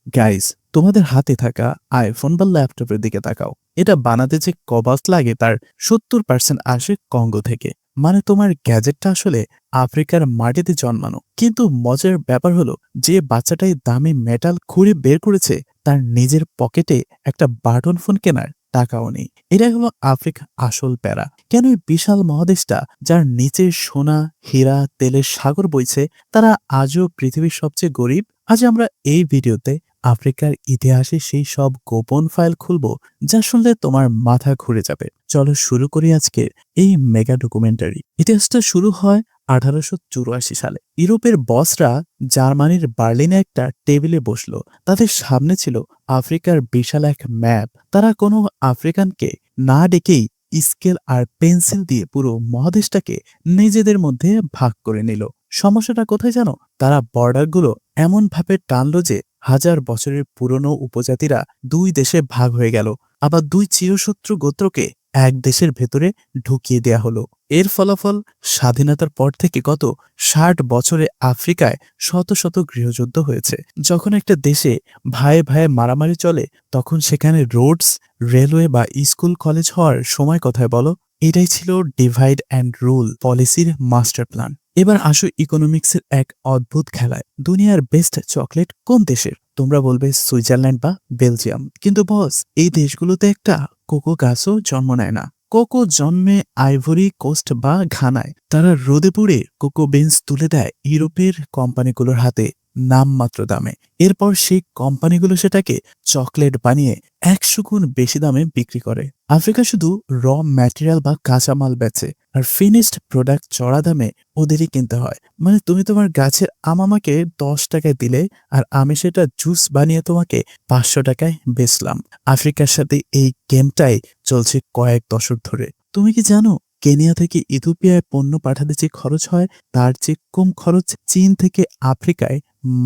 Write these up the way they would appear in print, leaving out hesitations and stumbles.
Guys, তোমাদের হাতে থাকা আইফোন বা ল্যাপটপের দিকে তাকাও। এটা বানাতে যে কবাস লাগে তার 70% আসে কঙ্গো থেকে। মানে তোমার গ্যাজেটটা আসলে আফ্রিকার মাটিতে জন্মানো। কিন্তু মজার ব্যাপার হলো, যে বাচ্চাটাই দামি মেটাল খুঁড়ে বের করেছে তার নিজের পকেটে একটা বাটন ফোন কেনার টাকাও নেই। এটাই হলো আফ্রিকা আসল প্যারা। কেন এই বিশাল মহাদেশটা, যার নিচে সোনা, হীরা, তেলের সাগর বইছে, তারা আজও পৃথিবীর সবচেয়ে গরিব? আজ আমরা এই ভিডিওতে আফ্রিকার ইতিহাসে সেই সব গোপন ফাইল খুলব যা শুনলে তোমার মাথা ঘুরে যাবে। চলো শুরু করি আজকের এই মেগা ডকুমেন্টারি। ইতিহাসটা শুরু হয় 1884 সালে। ইউরোপের বসরা জার্মানির বার্লিনে একটা টেবিলে বসলো। তাদের সামনে ছিল আফ্রিকার বিশাল এক ম্যাপ। তারা কোনো আফ্রিকানকে না ডেকেই স্কেল আর পেন্সিল দিয়ে পুরো মহাদেশটাকে নিজেদের মধ্যে ভাগ করে নিল। সমস্যাটা কোথায় জানো? তারা বর্ডারগুলো এমন ভাবে টানলো যে হাজার বছরের পুরনো উপজাতিরা দুই দেশে ভাগ হয়ে গেল। আবার দুই চিরশত্রু গোত্রকে এক দেশের ভেতরে ঢুকিয়ে দেয়া হলো। এর ফলাফল, স্বাধীনতার পর থেকে গত 60 বছরে আফ্রিকায় শত শত গৃহযুদ্ধ হয়েছে। যখন একটা দেশে ভাইয়ে ভাইয়ে মারামারি চলে, তখন সেখানে রোডস, রেলওয়ে বা স্কুল কলেজ হওয়ার সময় কোথায় বলো? এটাই ছিল ডিভাইড অ্যান্ড রুল পলিসির মাস্টার প্ল্যান। এবার আসো ইকোনমিক্সের এক অদ্ভুত খেলায়। দুনিয়ার বেস্ট চকলেট কোন দেশের? তোমরা বলবে সুইজারল্যান্ড বা বেলজিয়াম। কিন্তু বস, এই দেশগুলোতে একটা কোকো গাছও জন্ম নেয় না। কোকো জন্মে আইভরি কোস্ট বা ঘানায়। তারা রোদে পুড়ে কোকো বিনস তুলে দেয় ইউরোপের কোম্পানিগুলোর হাতে নামমাত্র দামে। এরপর সেই কোম্পানিগুলো সেটাকে চকলেট বানিয়ে 100 গুণ বেশি দামে বিক্রি করে। আফ্রিকা শুধু র ম্যাটেরিয়াল বা কাঁচামাল বেচে, আর ফিনিশড প্রোডাক্ট চড়া দামে ওদেরই কিনতে হয়। মানে তুমি তোমার গাছের আম আমাকে 10 টাকায় দিলে, আর আমি সেটা জুস বানিয়ে তোমাকে 500 টাকায় বেচলাম। আফ্রিকার সাথে এই গেমটাই চলছে কয়েক দশক ধরে। তুমি কি জানো, কেনিয়া থেকে ইথিওপিয়ায় পণ্য পাঠাতে যে খরচ হয় তার চেয়ে কম খরচ চীন থেকে আফ্রিকায়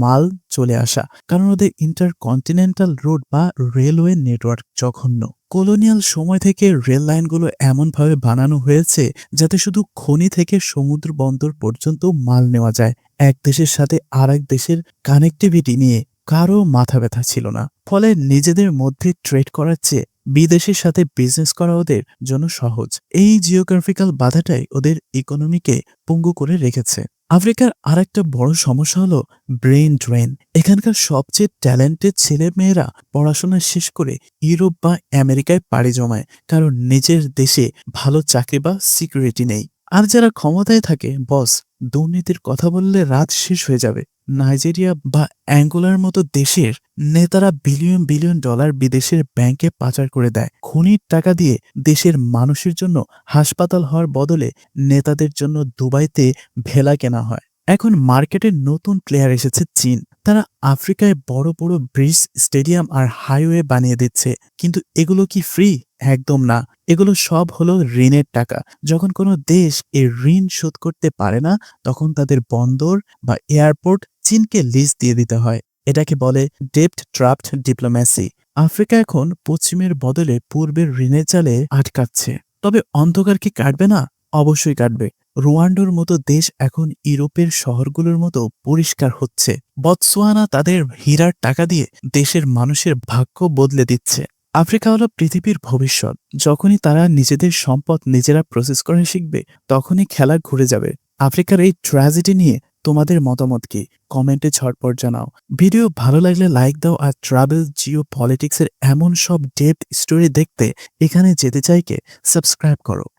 মাল চলে আসা। কারণ ওদের ইন্টারকন্টিনেন্টাল রোড বা রেলওয়ে নেটওয়ার্ক জঘন্য। কলোনিয়াল সময় থেকে রেল লাইনগুলো এমনভাবে বানানো হয়েছে যাতে শুধু খনি থেকে সমুদ্র বন্দর পর্যন্ত মাল নেওয়া যায়। এক দেশের সাথে আর এক দেশের কানেক্টিভিটি নিয়ে কারো মাথা ব্যথা ছিল না। ফলে নিজেদের মধ্যে ট্রেড করার চেয়ে বিদেশের সাথে বিজনেস করা ওদের জন্য সহজ। এই জিওগ্রাফিক্যাল বাধাটাই ওদের ইকোনমিকে পঙ্গু করে রেখেছে। আফ্রিকার আরেকটা বড় সমস্যা হলো ব্রেন ড্রেন। এখানকার সবচেয়ে ট্যালেন্টেড ছেলে মেয়েরা পড়াশোনা শেষ করে ইউরোপ বা আমেরিকায় পাড়ি জমায়, কারণ নিজের দেশে ভালো চাকরি বা সিকিউরিটি নেই। আর যারা ক্ষমতায় থাকে, বস, দুর্নীতির কথা বললে রাত শেষ হয়ে যাবে। নাইজেরিয়া বা অ্যাঙ্গোলার মতো দেশের নেতারা বিলিয়ন বিলিয়ন ডলার বিদেশের ব্যাংকে পাচার করে দেয়। খনির টাকা দিয়ে দেশের মানুষের জন্য হাসপাতাল হওয়ার বদলে নেতাদের জন্য দুবাইতে ভেলা কেনা হয়। এখন মার্কেটে নতুন প্লেয়ার এসেছে চীন। তারা আফ্রিকায় বড় বড় ব্রিজ, স্টেডিয়াম আর হাইওয়ে বানিয়ে দিচ্ছে। কিন্তু এগুলো কি ফ্রি? একদম না। এগুলো সব হলো ঋণের টাকা। যখন কোনো দেশ এই ঋণ শোধ করতে পারে না, তখন তাদের বন্দর বা এয়ারপোর্ট চীনকে লিজ দিয়ে দিতে হয়। এটাকে বলে ডেপ্ট ট্রাপড ডিপ্লোম্যাসি। আফ্রিকা এখন পশ্চিমের বদলে পূর্বের ঋণের জালে আটকাচ্ছে। তবে অন্ধকার কি কাটবে না? অবশ্যই কাটবে। রুয়ান্ডার মতো দেশ এখন ইউরোপের শহরগুলোর মতো পরিষ্কার হচ্ছে। বতসোয়ানা তাদের হীরার টাকা দিয়ে দেশের মানুষের ভাগ্য বদলে দিচ্ছে। আফ্রিকা হলো পৃথিবীর ভবিষ্যৎ। যখনই তারা নিজেদের সম্পদ নিজেরা প্রসেস করে শিখবে, তখনই খেলা ঘুরে যাবে। আফ্রিকার এই ট্র্যাজেডি নিয়ে তোমাদের মতামত কি? কমেন্টে ঝটপট জানাও। ভিডিও ভালো লাগলে লাইক দাও, আর ট্রাভেল, জিও পলিটিক্সের এমন সব ডেপথ স্টোরি দেখতে এখানে যেতে চাইকে সাবস্ক্রাইব করো।